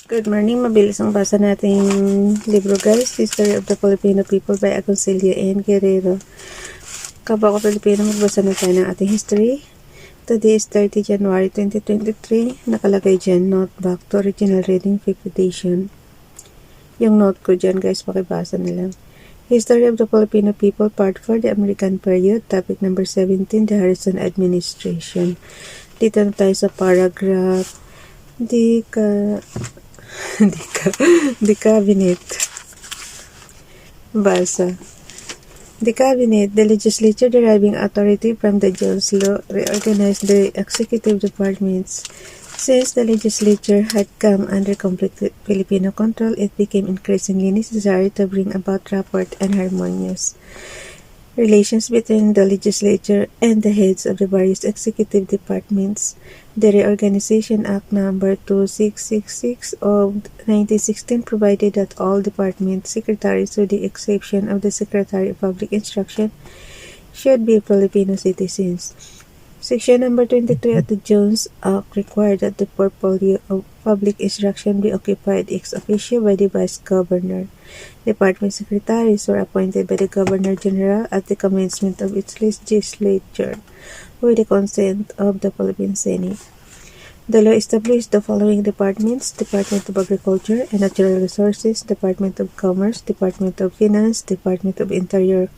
Good morning. Mabilis ang basa nating libro, guys. History of the Filipino People by Agoncillo and Guerrero. Kapwa ko Filipino, magbasa na tayo ng ating history. Today is 30 January 2023. Nakalagay dyan, note back to original reading Filipinization. Yung note ko dyan, guys, pakibasa na lang. History of the Filipino People, Part 4, the American Period. Topic number 17, the Harrison Administration. Dito na tayo sa paragraph The Cabinet. Basa. The Cabinet, the legislature deriving authority from the Jones Law, reorganized the executive departments. Since the legislature had come under complete Filipino control, it became increasingly necessary to bring about proper and harmonious relations between the legislature and the heads of the various executive departments. The Reorganization Act No. 2666 of 1916 provided that all department secretaries, with the exception of the Secretary of Public Instruction, should be Filipino citizens. Section number 23 of the Jones Act required that the portfolio of public instruction be occupied ex officio by the Vice Governor. Department secretaries were appointed by the Governor-General at the commencement of its legislature, with the consent of the Philippine Senate. The law established the following departments: Department of Agriculture and Natural Resources, Department of Commerce, Department of Finance, Department of Interior,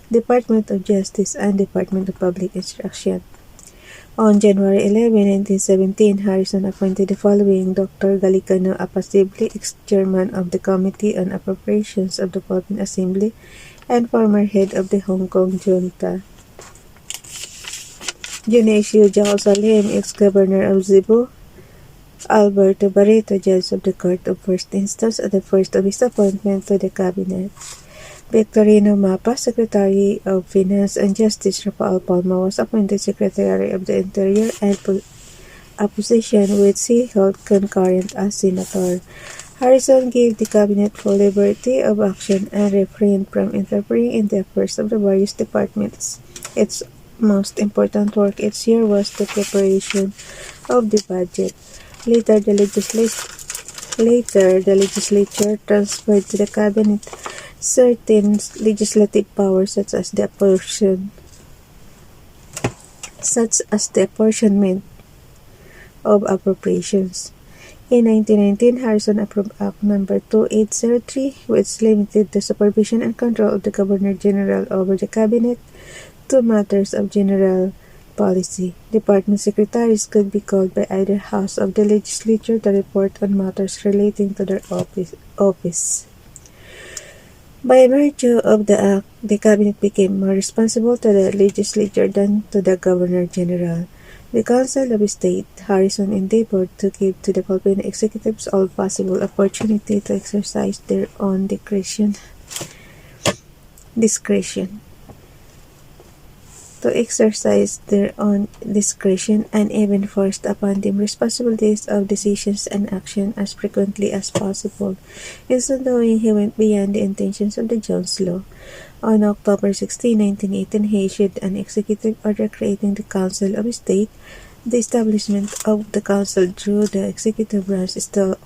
Department of Justice, and Department of Public Instruction. On January 11, 1917, Harrison appointed the following: Dr. Galicano Apacible, ex-chairman of the Committee on Appropriations of the Philippine Assembly and former head of the Hong Kong Junta. Dionisio Jacosalem, ex-governor of Cebu. Alberto Barreto, judge of the Court of First Instance at the first of his appointment to the Cabinet. Victorino Mapa, Secretary of Finance and Justice. Rafael Palma was appointed Secretary of the Interior and a position which he held concurrent as Senator. Harrison gave the Cabinet full liberty of action and refrained from interfering in the affairs of the various departments. Its most important work each year was the preparation of the budget. Later, the legislature transferred to the Cabinet certain legislative powers such as the apportionment of appropriations. In 1919, Harrison approved Act No. 2803, which limited the supervision and control of the Governor-General over the Cabinet to matters of general policy. Department secretaries could be called by either house of the legislature to report on matters relating to their office. By virtue of the Act, the Cabinet became more responsible to the legislature than to the Governor-General. The Council of State, Harrison endeavored to give to the Filipino executives all possible opportunity to exercise their own discretion. And even forced upon them responsibilities of decisions and action as frequently as possible. In so doing, he went beyond the intentions of the Jones Law. On October 16, 1918, he issued an executive order creating the Council of State. The establishment of the Council drew the executive branch still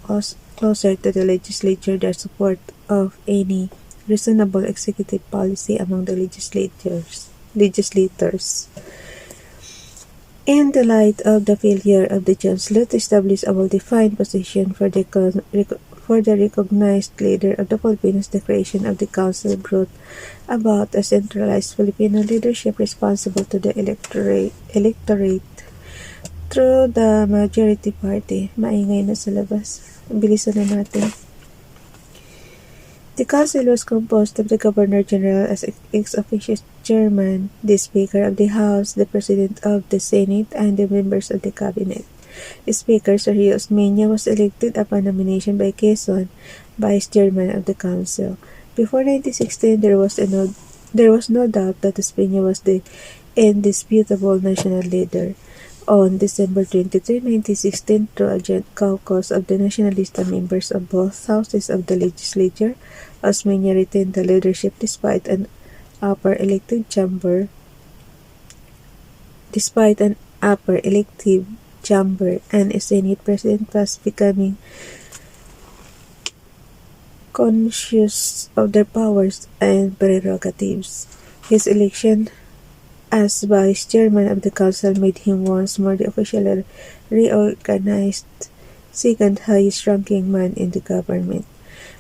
closer to the legislature, the support of any reasonable executive policy among the legislators. In the light of the failure of the Jones Law to establish a well-defined position for the recognized leader of the Filipinos, the creation of the Council brought about a centralized Filipino leadership responsible to the electorate through the majority party. Maingay na sa labas. Bilisan na natin. The Council was composed of the Governor-General as ex-officio chairman, the Speaker of the House, the President of the Senate, and the members of the Cabinet. The Speaker, Sergio Osmeña, was elected upon nomination by Quezon, Vice Chairman of the Council. Before 1916, there was no doubt that Osmeña was the indisputable national leader. On December 23, 1916, through a joint caucus of the Nacionalista members of both houses of the legislature, Osmeña retained the leadership despite an upper elective chamber and a Senate president, thus becoming conscious of their powers and prerogatives. His election as vice chairman of the council made him once more the officially reorganized second highest ranking man in the government.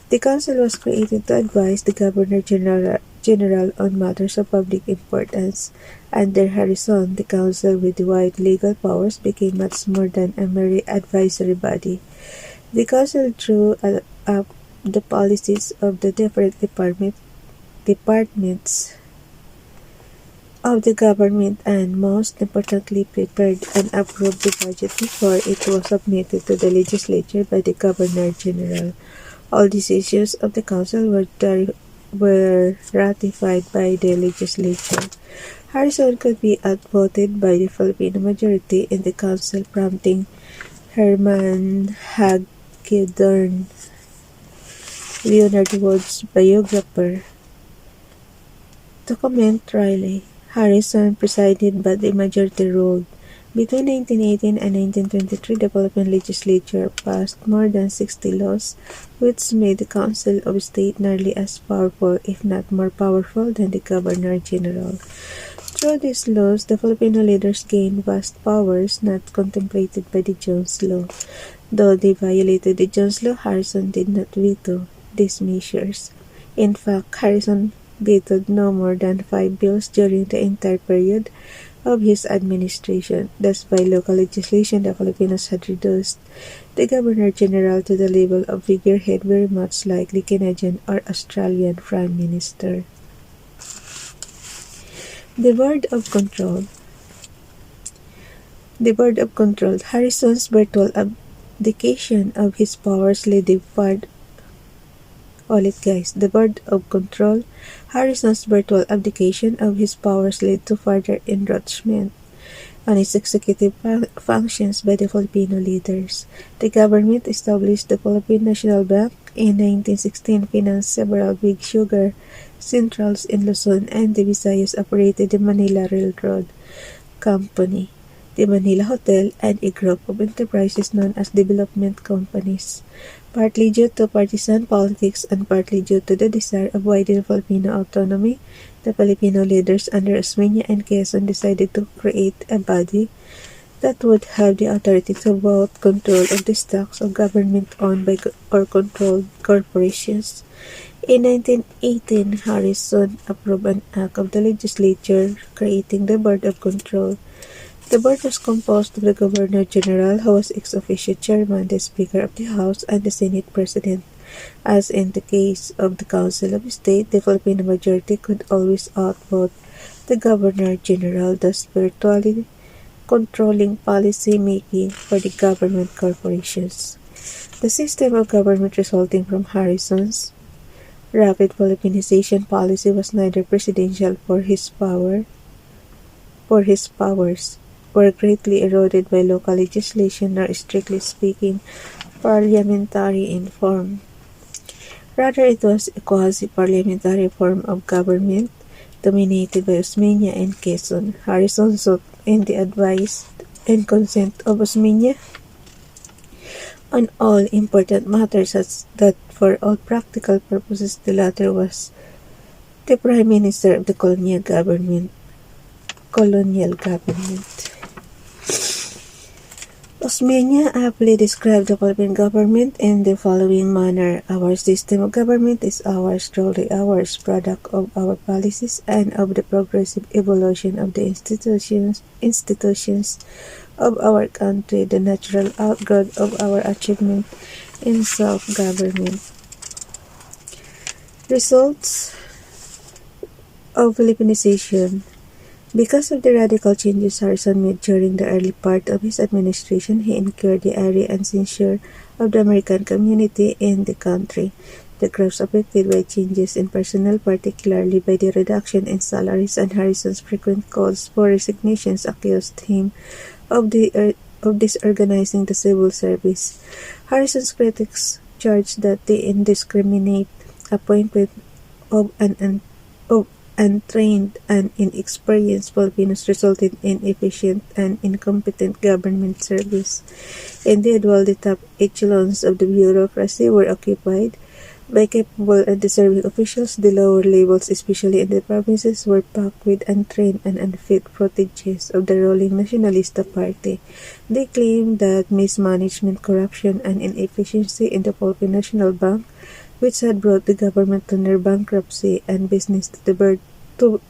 The council was created to advise the Governor-General on matters of public importance. Under Harrison, the council with wide legal powers became much more than a mere advisory body. The council drew up the policies of the different departments of the government and, most importantly, prepared and approved the budget before it was submitted to the legislature by the Governor-General. All decisions of the council were ratified by the legislature. Harrison could be outvoted by the Filipino majority in the council, prompting Herman Hagedorn, Leonard Wood's biographer, to comment wryly. Harrison presided but the majority ruled. Between 1918 and 1923, the Philippine legislature passed more than 60 laws, which made the Council of State nearly as powerful, if not more powerful, than the Governor-General. Through these laws, the Filipino leaders gained vast powers not contemplated by the Jones Law. Though they violated the Jones Law, Harrison did not veto these measures. In fact, Harrison vetoed no more than 5 bills during the entire period of his administration. Thus, by local legislation, the Filipinos had reduced the Governor-General to the level of figurehead, very much like the Canadian or Australian Prime Minister. The Board of Control. Harrison's virtual abdication of his powers led the Board of Control. Harrison's virtual abdication of his powers led to further encroachment on his executive functions by the Filipino leaders. The government established the Philippine National Bank in 1916, financed several big sugar centrals in Luzon, and the Visayas operated the Manila Railroad Company, the Manila Hotel, and a group of enterprises known as development companies. Partly due to partisan politics and partly due to the desire of widening Filipino autonomy, the Filipino leaders under Osmeña and Quezon decided to create a body that would have the authority to vote control of the stocks of government-owned by or controlled corporations. In 1918, Harrison approved an act of the legislature creating the Board of Control. The board was composed of the Governor-General, who was ex officio chairman, the Speaker of the House, and the Senate President. As in the case of the Council of State, the Filipino majority could always outvote the Governor-General, thus virtually controlling policy making for the government corporations. The system of government resulting from Harrison's rapid Filipinization policy was neither presidential, for his powers were greatly eroded by local legislation, nor, strictly speaking, parliamentary in form. Rather, it was a quasi-parliamentary form of government dominated by Osmeña and Quezon. Harrison sought in the advice and consent of Osmeña on all important matters, such that for all practical purposes the latter was the Prime Minister of the colonial government. Osmeña aptly described the Philippine government in the following manner: "Our system of government is ours, truly ours, product of our policies and of the progressive evolution of the institutions of our country, the natural outgrowth of our achievement in self-government." Results of Filipinization. Because of the radical changes Harrison made during the early part of his administration, he incurred the ire and censure of the American community in the country. The groups affected by changes in personnel, particularly by the reduction in salaries and Harrison's frequent calls for resignations, accused him of disorganizing the civil service. Harrison's critics charged that the indiscriminate appointment of untrained and inexperienced Filipinos resulted in inefficient and incompetent government service. Indeed, while the top echelons of the bureaucracy were occupied by capable and deserving officials. The lower levels, especially in the provinces, were packed with untrained and unfit proteges of the ruling Nacionalista Party. They claimed that mismanagement, corruption, and inefficiency in the Philippine National Bank, which had brought the government to near bankruptcy and business to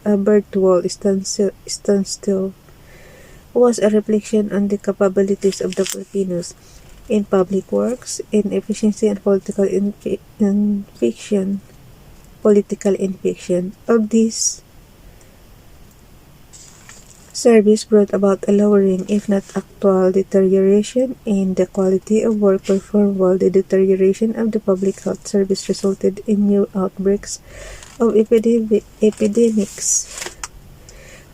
a virtual standstill, was a reflection on the capabilities of the Filipinos in public works, inefficiency, and political infection of this service brought about a lowering, if not actual, deterioration in the quality of work performed, while the deterioration of the public health service resulted in new outbreaks of epidemics,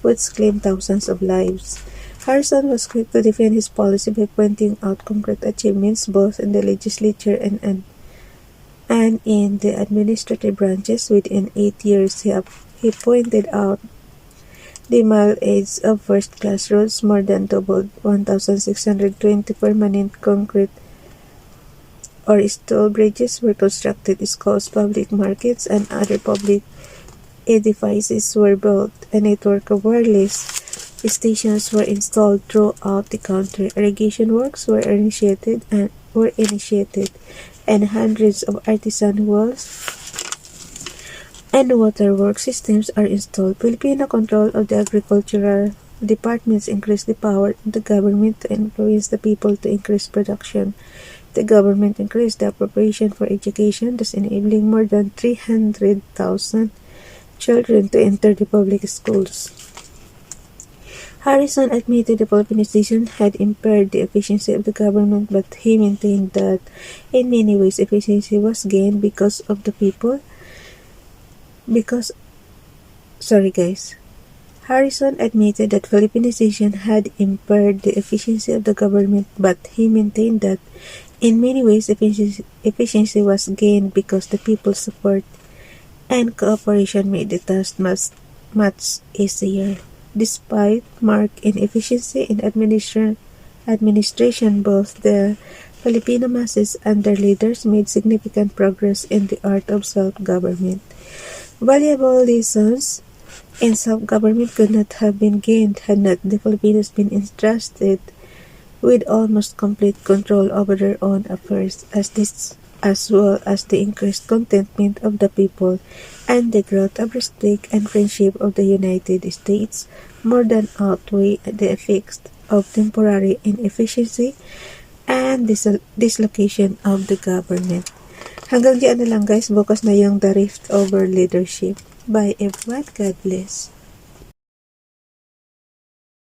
which claimed thousands of lives. Harrison was quick to defend his policy by pointing out concrete achievements both in the legislature and in the administrative branches. Within 8 years, he pointed out the mileage of first-class roads more than doubled, 1,620 permanent concrete or steel bridges were constructed, schools, public markets, and other public edifices were built. A network of wireless stations were installed throughout the country. Irrigation works were initiated, and hundreds of artisan wells and waterworks systems are installed. Filipino control of the agricultural departments increased the power of the government to influence the people to increase production. The government increased the appropriation for education, thus enabling more than 300,000 children to enter the public schools. Harrison admitted the Filipinization had impaired the efficiency of the government, but he maintained that in many ways efficiency was gained because of the people. Harrison admitted that Filipinization had impaired the efficiency of the government, but he maintained that in many ways efficiency was gained because the people's support and cooperation made the task much easier. Despite marked inefficiency in administration, both the Filipino masses and their leaders made significant progress in the art of self-government. Valuable lessons in self-government could not have been gained had not the Filipinos been entrusted with almost complete control over their own affairs, as well as the increased contentment of the people and the growth of respect and friendship of the United States more than outweigh the effects of temporary inefficiency and dislocation of the government. Hanggang diyan na lang guys, bukas na yung The Rift Over Leadership. Bye everyone, God bless.